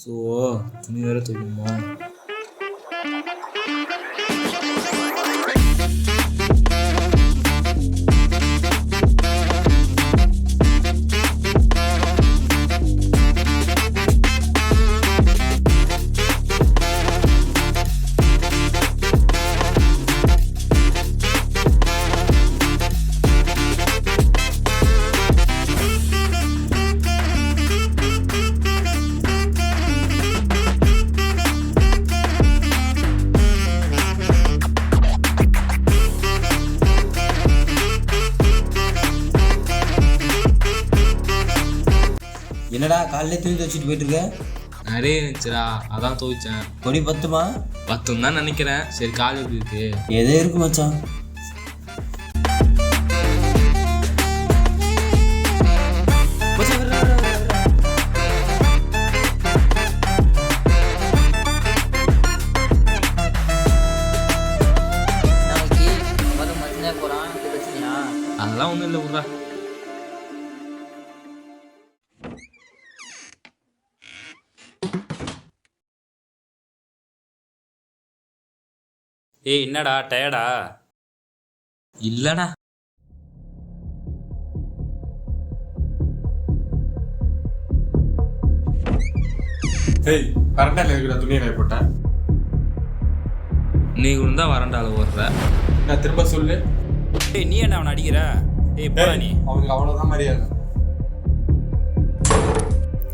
So துணி வேற துவைக்கணுமா? என்னடா காலையிலே துணி துவச்சிட்டு போயிட்டு இருக்க? நிறைய இருந்துச்சுடா, அதான் துவைச்சேன். கொடி பத்துமா? பத்தும் தான் நினைக்கிறேன். சரி, கால் எப்படி இருக்கு? எதே இருக்கு மச்சான். அதெல்லாம் ஒன்றும் இல்லை விட்றா. ஏய் என்னடா டயர்டா? இல்லைடா. ஏய் கரண்டால இருக்கிற துணியை காய போட்டேன். நீ இருந்தா வரண்டால ஓடுற. நான் திரும்ப சொல்லு. ஏய் நீ என்ன அவனை அடிக்கிற? ஏய் போடா நீ. அவனுக்கு அவ்வளோதான் மரியாதை.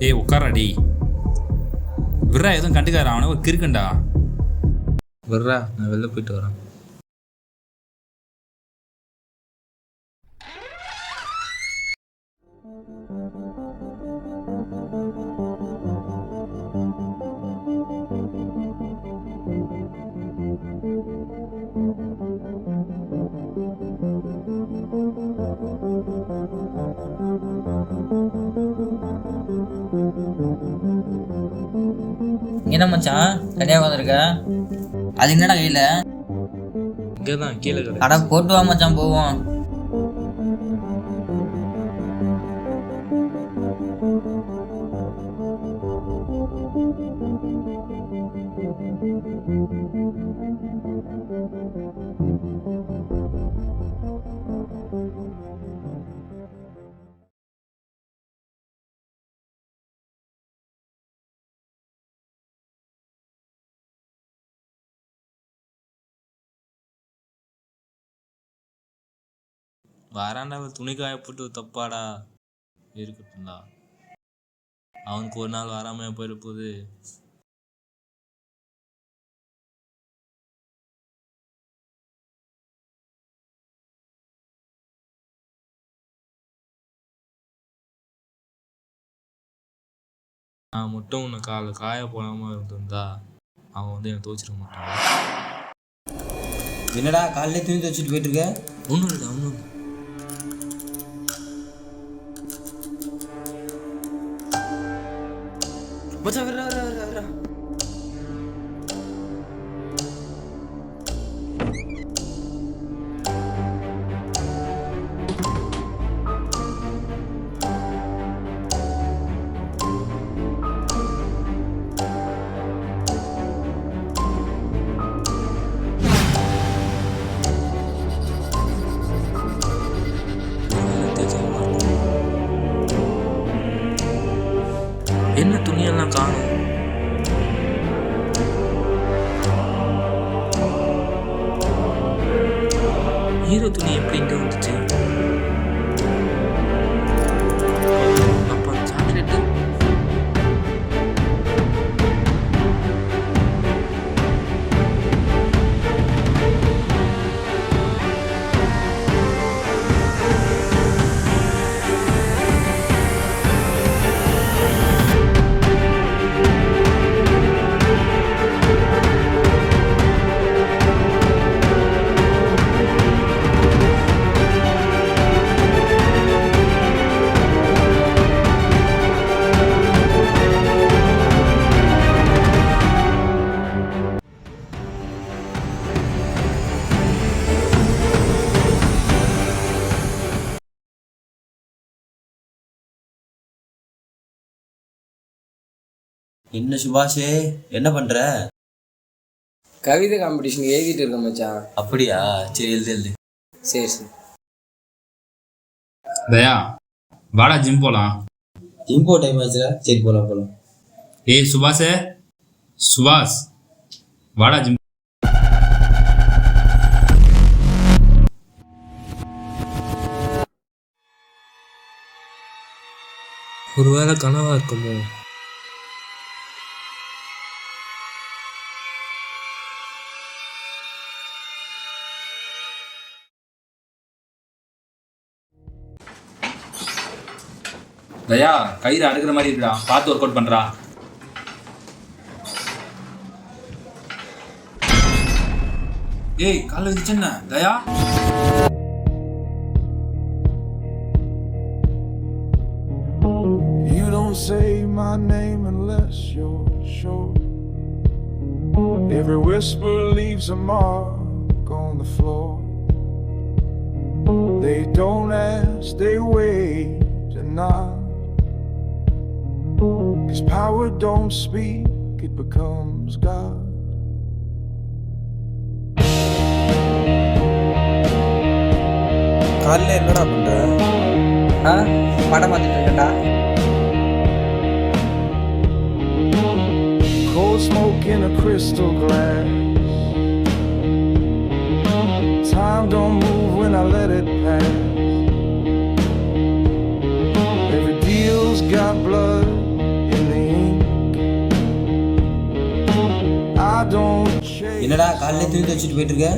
ஏய் உட்காரடி. விட்றா, எதுவும் கண்டுக்கார, அவனை ஒரு கிறுக்கண்டா. வர்றா, நான் வெளில போயிட்டு வரேன். என்ன மச்சான் தனியாக உட்காந்துருக்க? அது என்னடா கையில்? இங்கே தான் கீழே கடை. அட போட்டு வா மச்சான், போவோம். வராண்டாவில் துணி காய போட்டு தப்பாடா இருக்கட்டும்டா. அவனுக்கு ஒரு நாள் வராம போயிட போகுது. நான் மட்டும் உன்னை காய போடாம இருந்திருந்தா அவன் வந்து என்னை துவைச்சிட மாட்டான். என்னடா காலையிலே துணி துவச்சிட்டு போயிட்டு இருக்க? ஒன்றும் இல்லை, ஒன்றும் இல்லை. மச்சான் வர வர வர வர. என்ன துணியெல்லாம் காணும்? ஹீரோ துணி எப்படி இங்க வந்துச்சு? அப்ப சாக்லேட்டு என்ன சுபாஷே, என்ன பண்ற? கவிதை காம்படிஷன் எழுதிட்டு இருக்கேன் மச்சான். அப்படியா? சரி, எழுது எழுது. சரி சரி. தயா வாடா ஜிம் போலாம். இம்போ டைம் ஆச்சுல, சரி போலாம் போலாம். ஏய் சுபாஷே, சுபாஷ் வாடா ஜிம். ஒருவேளை கனவா இருக்குமோ? தயா கயிறு அடுக்கிற மாதிரி இருக்குடா, பார்த்து ஒர்க் அவுட் பண்றா. ஏய் கால வச்சுன்னா தயா. You don't say my name unless you're sure. Every whisper leaves a mark on the floor. They don't ask, they wait and knock. 'Cause power don't speak, it becomes God. காலைல என்னடா பண்ற? படம் பார்த்துட்டு இருக்கேன்டா. Cold smoke in a crystal glass. Time don't move when I let it pass. Every deal's got blood in the ink. I don't chase. என்னடா காலையில தூக்கி வச்சுட்டு போயிட்டு இருக்க?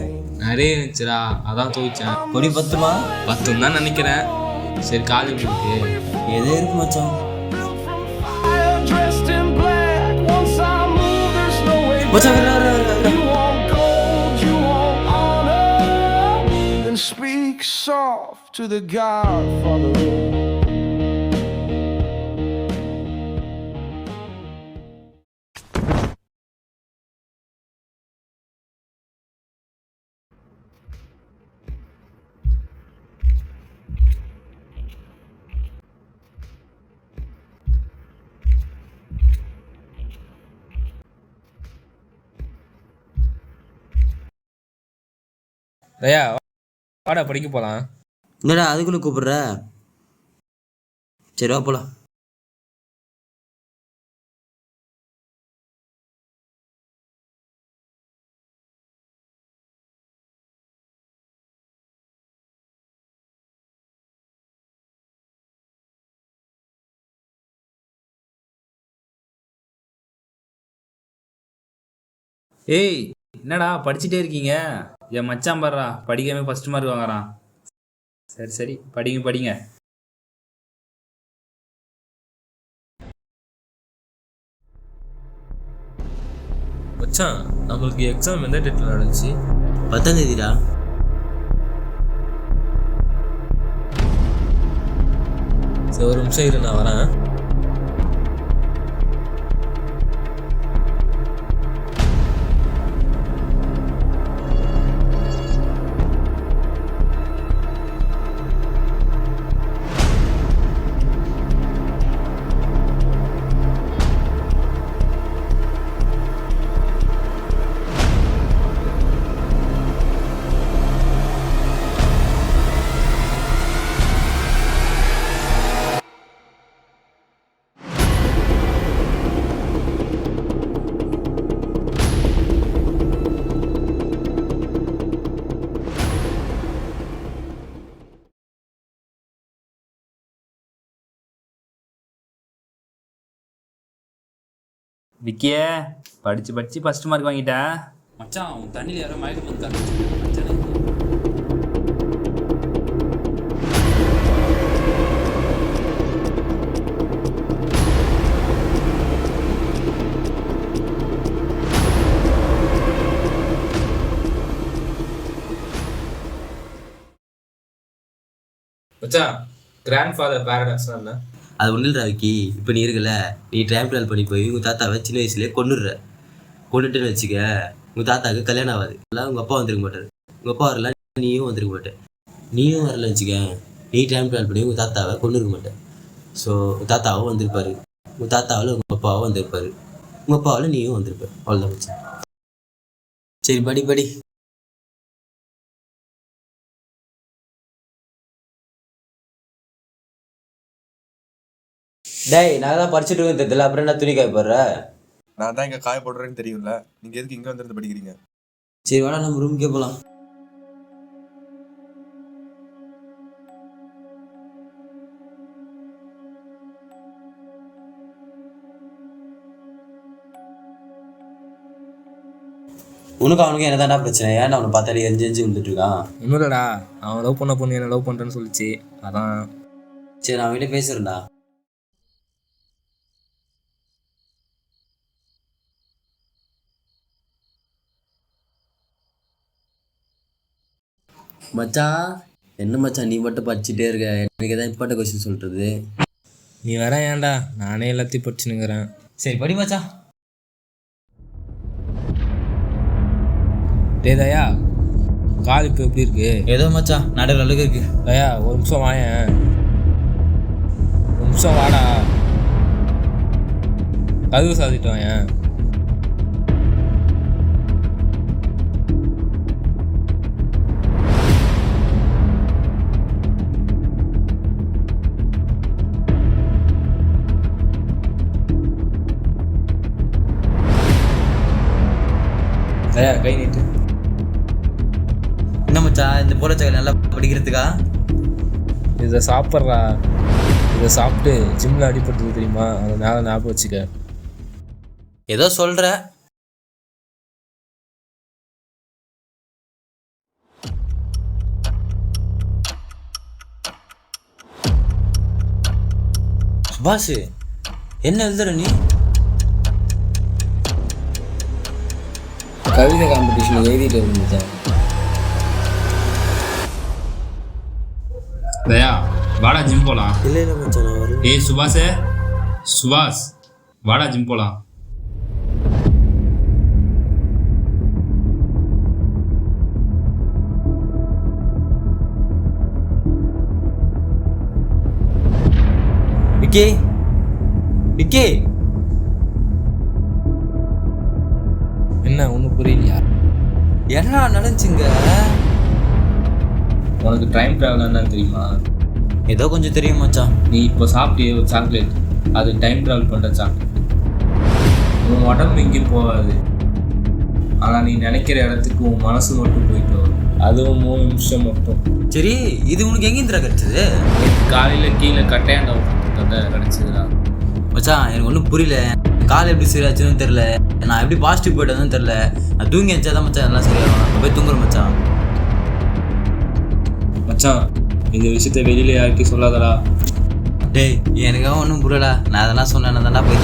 நிறைய இருந்துச்சுடா, அதான் துவைச்சேன். கொடி பத்துமா? 10 தான் நினைக்கிறேன். சரி காலி இருக்கு. எதே இருக்கு மச்சான். Fire dressed in black. Once I move, there's no way மச்சான் back. வர வர வர. You want gold, you want honor. Then speak soft to the Godfather. தயா வாடா படிக்க போலாம். என்னடா அதுக்குள்ள கூப்பிடுற? சரி வா போலாம். ஏய் என்னடா படிச்சுட்டே இருக்கீங்க? என் மச்சான் பாடுறா படிக்காம ஃபர்ஸ்ட் மார்க் வாங்குறான். சரி சரி படிங்க படிங்க. மச்சான் நம்மளுக்கு எக்ஸாம் எந்த டேட்டில் நடந்துச்சு? 10ஆம் தேதிடா. சரி ஒரு நிமிஷம் இரு, நான் வரேன். விக்கியே படிச்சு படிச்சு ஃபர்ஸ்ட் மார்க் வாங்கிட்டேன். மச்சான் உன் தண்ணியில் யாரோ மயக்கம் வந்து மச்சான் கிராண்ட் ஃபாதர் பேரடாக்ஸ்னா என்ன? அது ஒன்றும் இல்லைடா விக்கி. இப்போ நீ இருக்கல, நீ டைம் ட்ராவல் பண்ணி போய் உங்கள் தாத்தாவை சின்ன வயசுலேயே கொண்டுட்டுன்னு வச்சுக்க. உங்கள் தாத்தாவுக்கு கல்யாணம் ஆகாது. இல்லை உங்கள் அப்பா வந்துருக்க மாட்டார். உங்கள் அப்பா வரல, நீயும் வந்துருக்க மாட்டேன். நீயும் வரல வச்சுக்க, நீ டைம் ட்ராவல் பண்ணி உங்கள் தாத்தாவை கொண்டு இருக்க மாட்டேன். ஸோ உங்கள் தாத்தாவும் வந்திருப்பாரு, உங்கள் தாத்தாவில் உங்கள் அப்பாவும் வந்திருப்பாரு. உங்கள் அப்பாவில் நீயும் வந்திருப்ப. அவ்வளோதான் மச்சான். சரி படி படி. டேய் நான் தான் படிச்சுட்டு இருக்கேன் தெரியல, அப்புறம் என்ன துணி காய போடுற? நான் தான் இங்க காய போடுறேன்னு தெரியும்ல, நீங்க எதுக்கு இங்க வந்து படிக்கிறீங்க? சரி வாடா நம்ம ரூமுக்கே போகலாம். உனக்கு அவனுக்கு என்னதான்டா பிரச்சனை? ஏன்டா அவனை பார்த்தாலே எஞ்சி விழுந்துட்டு இருக்கான்? ஒன்றும் இல்லைடா, அவன் லவ் பண்ண பொண்ணு என்ன லவ் பண்ணுறேன்னு சொல்லிச்சு, அதான். சரி நான் அவன்கிட்ட பேசுறேன்டா. மச்சான் என்ன மச்சான் நீ மட்டும் படிச்சுட்டே இருக்க, எனக்கு எதாவது இம்பார்ட்டன் கொஸ்டின் சொல்றது? நீ வேற ஏன்டா, நானே எல்லாத்தையும் படிச்சுனுங்கிறேன். சரி படி மச்சான். டே தயா, கால் இப்போ எப்படி இருக்கு? ஏதோ மச்சான் நடுவில் அளவுக்கு இருக்கு. தயா ஒரு நிமிஷம் வாயேன், ஒரு நிமிஷம் வாடா, கதவு சாத்திட்டு வாயேன். தயா கை நீட்டு. என்ன மச்சான் இந்த போலச்சக்கல் நல்லா படிக்கிறதுக்கா? இதை சாப்பிட்றா, இதை சாப்பிட்டு ஜிம்மில் அடிபட்டது தெரியுமா, அதை ஞாபகம் வச்சுக்க. ஏதோ சொல்கிற. சுபாஷ் என்ன எழுதுற நீ? கவிதை காம்படிஷனில் எழுதிட்டு இருந்துச்சேன். தயா வாடா ஜிம் போகலாம். இல்லை இல்லை மச்சான் நான் வரல. ஏய் சுபாஷ் வாடா ஜிம் போகலாம். விக்கி விக்கி என்ன ஒன்றும் புரியலையா? என்ன நடந்துச்சுங்க? உனக்கு டைம் ட்ராவல் என்னன்னு தெரியுமா? ஏதோ கொஞ்சம் தெரியும் மச்சான். நீ இப்போ சாப்பிட்டே ஒரு சாக்லேட், அது டைம் ட்ராவல் பண்ணுற சாக்லேட். உன் உடம்பு எங்கேயும் போகாது, ஆனால் நீ நினைக்கிற இடத்துக்கு உன் மனசு மட்டும் போயிட்டு வரும். அதுவும் 3 நிமிஷம் மட்டும். சரி இது உனக்கு எங்கேந்திரா கிடைச்சது? காலையில் கீழே கட்டையாண்ட கதை கிடச்சிதுடா. மச்சான் எனக்கு ஒன்றும் புரியல, கால் எப்படி சரியாச்சுன்னு தெரில, நான் எப்படி பாசிட்டிவ் போய்ட்டு வந்தேன்னு தெரில. நான் தூங்கி வச்சாதான் மச்சான் எல்லாம் சரியாகும். நான் போய் தூங்குறேன் மச்சான். மச்சான் இந்த விஷயத்த வெளியில யாருக்கும் சொல்லாதடா. டேய் எனக்கு ஒன்றும் புரியல, நான் அதெல்லாம் சொன்னேன் தானே போய்.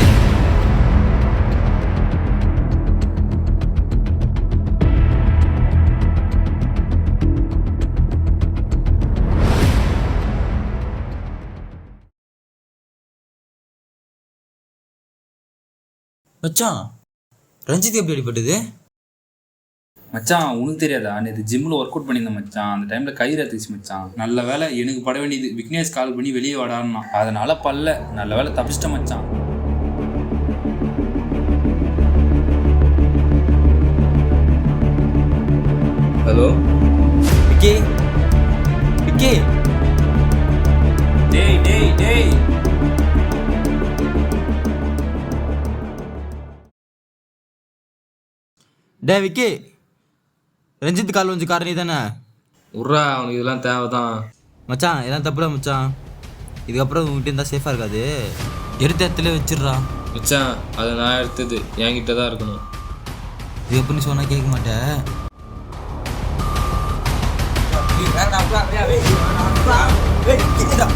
மச்சான் ரஞ்சித் எப்படி அடிப்பட்டது? மச்சான் உனக்கு தெரியாதா, நேற்று ஜிம்மில் ஒர்க் அவுட் பண்ணியிருந்தேன் மச்சான். அந்த டைமில் கை ரத்துச்சு மச்சான். நல்ல வேலை எனக்கு பட வேண்டியது, விக்னேஷ் கால் பண்ணி வெளியே வாடான்னா, அதனால பல்ல நல்ல வேலை தப்பிச்சிட்டேன் மச்சான். ஹலோ விக்கி விக்கி டேய் டேய் டேய் டே விக்கி, ரஞ்சித் கால் வந்து காரணி தானே? உர்றா, அவனுக்கு இதெல்லாம் தேவை தான் மச்சான். இதெல்லாம் தப்புடா மச்சான், இதுக்கப்புறம் உங்ககிட்ட இருந்தால் சேஃபாக இருக்காது. எடுத்த இடத்துல வச்சிடுறா மச்சான். அதை நான் எடுத்தது என்கிட்ட தான் இருக்கணும். இது எப்படின்னு சொன்னால் கேட்க மாட்டேன். வேற